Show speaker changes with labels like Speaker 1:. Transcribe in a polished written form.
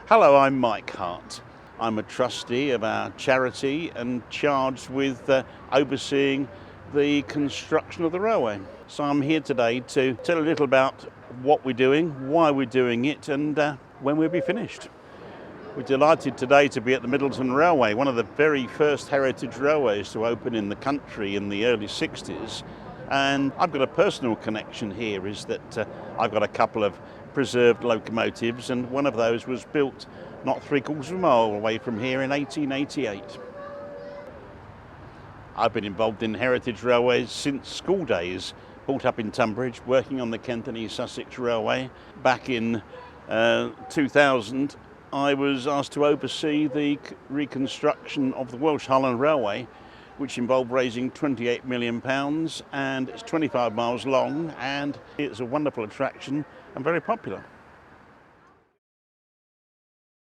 Speaker 1: Hello, I'm Mike Hart. I'm a trustee of our charity and charged with overseeing the construction of the railway. So I'm here today to tell a little about what we're doing, why we're doing it, and when we'll be finished. We're delighted today to be at the Middleton Railway, one of the very first heritage railways to open in the country in the early 60s. And I've got a personal connection here, is that I've got a couple of preserved locomotives, and one of those was built not 3/4 of a mile away from here in 1888. I've been involved in heritage railways since school days, brought up in Tunbridge, working on the Kent and East Sussex Railway. Back in 2000, I was asked to oversee the reconstruction of the Welsh Highland Railway, which involved raising £28 million, and it's 25 miles long, and it's a wonderful attraction and very popular.